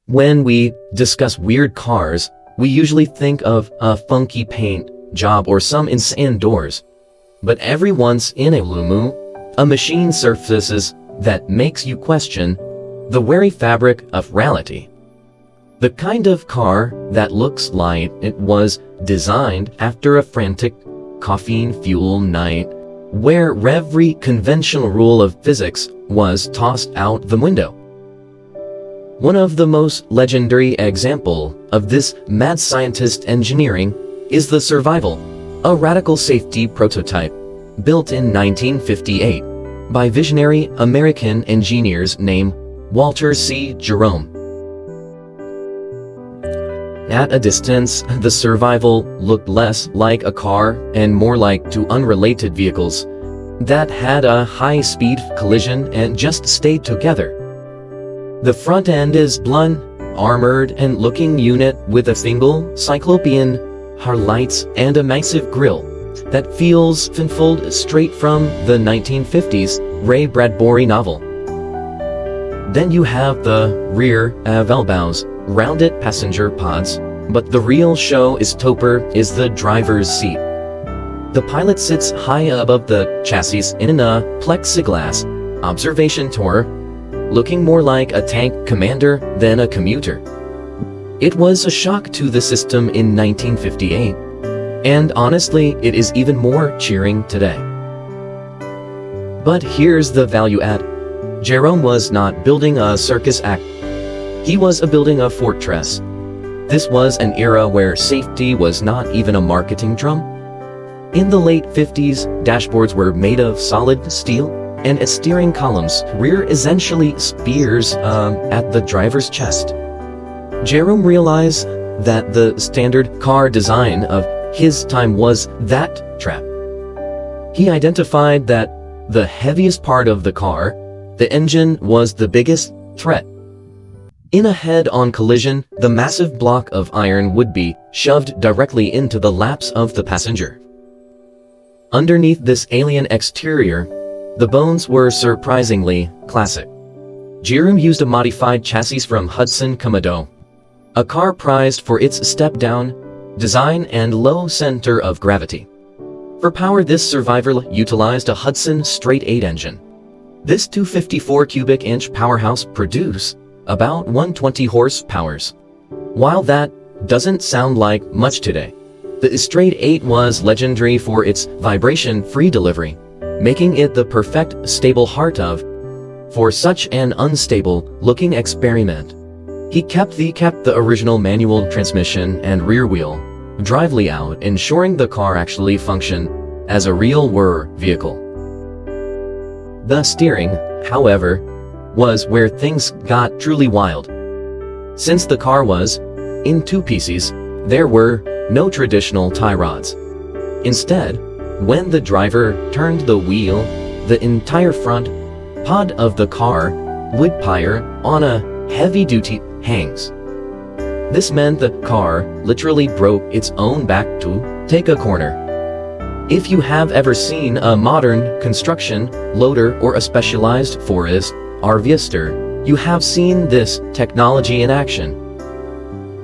When we discuss weird cars, we usually think of a funky paint job or some insane doors. But every once in a blue moon, a machine surfaces that makes you question the very fabric of reality. The kind of car that looks like it was designed after a frantic caffeine-fueled night, where every conventional rule of physics was tossed out the window. One of the most legendary examples of this mad scientist engineering is the Sir Vival, a radical safety prototype built in 1958 by visionary American engineers named Walter C. Jerome. At a distance, the Sir Vival looked less like a car and more like two unrelated vehicles that had a high-speed collision and just stayed together. The front end is blunt, armored and looking unit with a single cyclopean headlights and a massive grille that feels pinfold straight from the 1950s Ray Bradbury novel. Then you have the rear valves, rounded passenger pods, but the real show is the driver's seat. The pilot sits high above the chassis in a plexiglass observation tower, looking more like a tank commander than a commuter. It was a shock to the system in 1958, and honestly, it is even more cheering today. But here's the value add. Jerome was not building a circus act. He was building a fortress. This was an era where safety was not even a marketing drum. In the late 50s, dashboards were made of solid steel, and steering columns rear essentially spears at the driver's chest. Jerome realized that the standard car design of his time was that trap. He identified that the heaviest part of the car, the engine, was the biggest threat. In a head-on collision, the massive block of iron would be shoved directly into the laps of the passenger. Underneath this alien exterior, the bones were surprisingly classic. Jerome used a modified chassis from Hudson Commodore, a car prized for its step-down design and low center of gravity. For power, this Sir Vival utilized a Hudson straight 8 engine. This 254 cubic inch powerhouse produced about 120 horsepower. While that doesn't sound like much today, the straight 8 was legendary for its vibration-free delivery, making it the perfect stable heart of for such an unstable-looking experiment. He kept the original manual transmission and rear-wheel drive layout, ensuring the car actually functioned as a real-world vehicle. The steering, however, was where things got truly wild. Since the car was in 2 pieces, there were no traditional tie rods. Instead, when the driver turned the wheel, the entire front pod of the car would pile on a heavy-duty hangs. This meant the car literally broke its own back to take a corner. If you have ever seen a modern construction loader or a specialized forest harvester, you have seen this technology in action.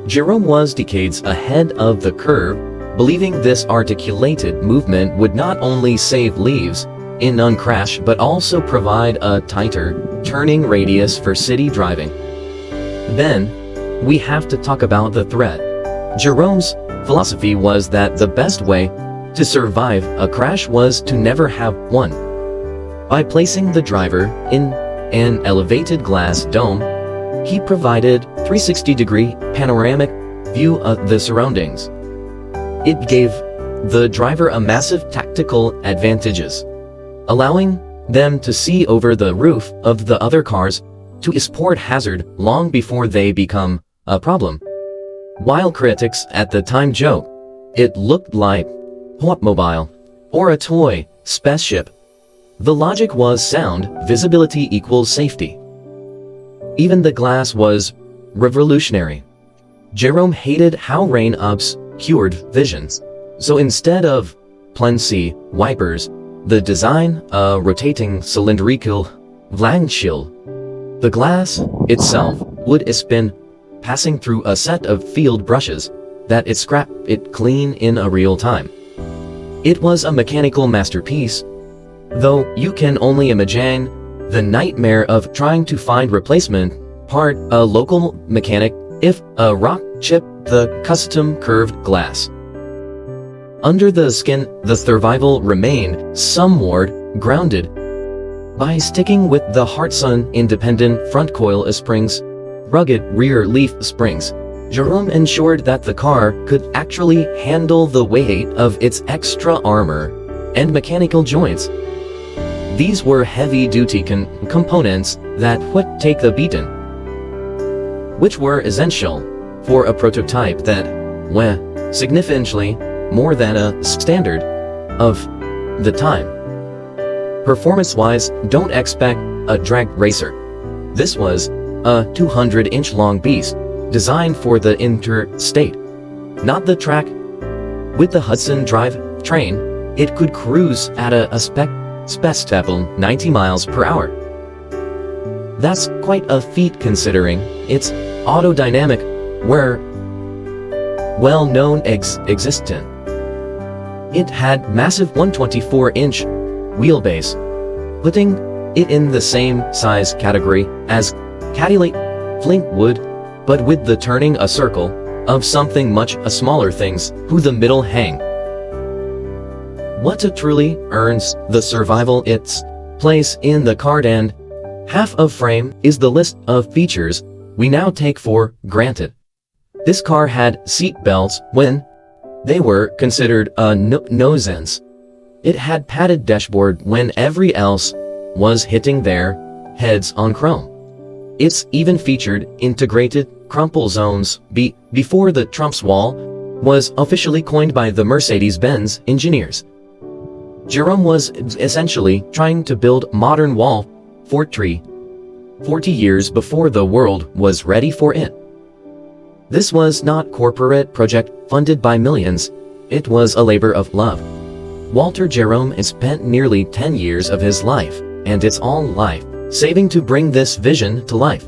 Jerome was decades ahead of the curve, believing this articulated movement would not only save lives in a crash but also provide a tighter turning radius for city driving. Then, we have to talk about the threat. Jerome's philosophy was that the best way to survive a crash was to never have one. By placing the driver in an elevated glass dome, he provided 360-degree panoramic view of the surroundings. It gave the driver a massive tactical advantages, allowing them to see over the roof of the other cars to sport hazard long before they become a problem. While critics at the time joked it looked like Automotive or a toy spaceship, the logic was sound: visibility equals safety. Even the glass was revolutionary. Jerome hated how rain obscured vision, so instead of plenty wipers, the design a rotating cylindrical windshield. The glass itself would spin passing through a set of field brushes, that it scraped it clean in a real time. It was a mechanical masterpiece, though you can only imagine the nightmare of trying to find replacement part. A local mechanic if a rock chipped the custom curved glass. Under the skin, the Sir Vival remained somewhat grounded. By sticking with the Hartson independent front coil springs, rugged rear leaf springs, Jerome ensured that the car could actually handle the weight of its extra armor and mechanical joints. These were heavy-duty components that would take the beating, which were essential for a prototype that was significantly more than a standard of the time. Performance-wise, don't expect a drag racer. This was a 200-inch long beast, designed for the interstate, not the track. With the Hudson drive train, it could cruise at a respectable 90 miles per hour. That's quite a feat considering its autodynamic were well-known existent. It had massive 124-inch wheelbase, putting it in the same size category as Cadillac Fleetwood, but with the turning a circle of something much smaller things who the middle hang. What truly earns the Sir Vival its place in the card and half of frame is the list of features we now take for granted. This car had seat belts when they were considered a nuisance. It had padded dashboard when every else was hitting their heads on chrome. It's even featured integrated crumple zones before the Trump's wall was officially coined by the Mercedes-Benz engineers. Jerome was essentially trying to build modern wall fortry 40 years before the world was ready for it. This was not corporate project funded by millions. It was a labor of love. Walter Jerome spent nearly 10 years of his life, and its all life, saving to bring this vision to life.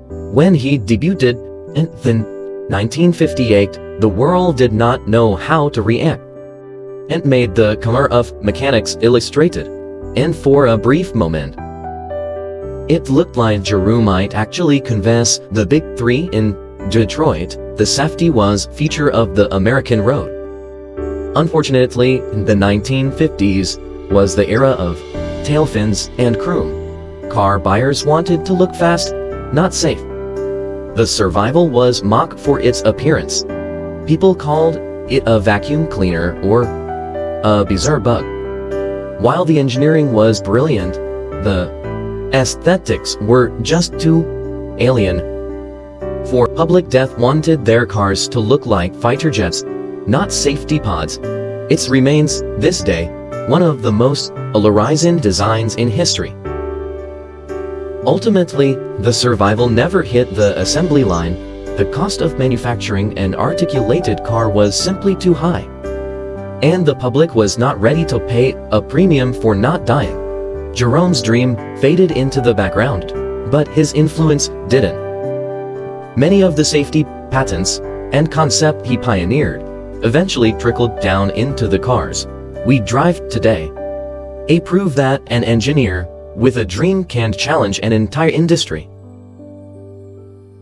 When he debuted in 1958, the world did not know how to react, and made the cover of Mechanics Illustrated, and for a brief moment, it looked like Jerome might actually convince the Big Three in Detroit the safety was feature of the American road. Unfortunately, the 1950s was the era of tail fins and chrome. Car buyers wanted to look fast, not safe. The Sir Vival was mocked for its appearance. People called it a vacuum cleaner or a bizarre bug. While the engineering was brilliant, the aesthetics were just too alien. For public death wanted their cars to look like fighter jets, not safety pods. It remains, this day, one of the most polarizing designs in history. Ultimately, the Sir Vival never hit the assembly line. The cost of manufacturing an articulated car was simply too high, and the public was not ready to pay a premium for not dying. Jerome's dream faded into the background, but his influence didn't. Many of the safety patents and concept he pioneered eventually trickled down into the cars we drive today. A proof that an engineer with a dream can challenge an entire industry.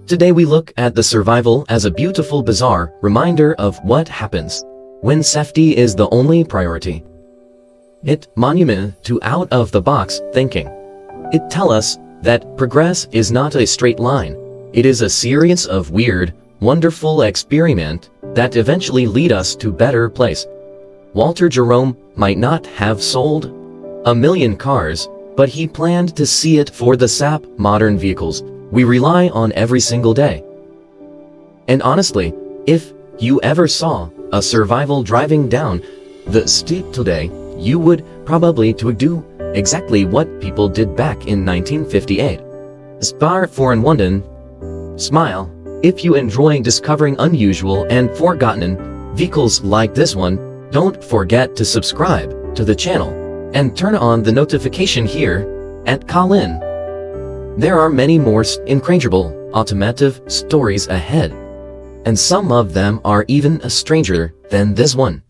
Today we look at the Sir Vival as a beautiful, bizarre reminder of what happens when safety is the only priority. It monument to out-of-the-box thinking. It tells us that progress is not a straight line. It is a series of weird, wonderful experiments that eventually lead us to a better place. Walter Jerome might not have sold 1 million cars, but he planned to see it for the SAP modern vehicles we rely on every single day. And honestly, if you ever saw a Sir Vival driving down the street today, you would probably do exactly what people did back in 1958. Aspire for and London. Smile. If you enjoy discovering unusual and forgotten vehicles like this one, don't forget to subscribe to the channel and turn on the notification here at Carland. There are many more incredible automotive stories ahead. And some of them are even stranger than this one.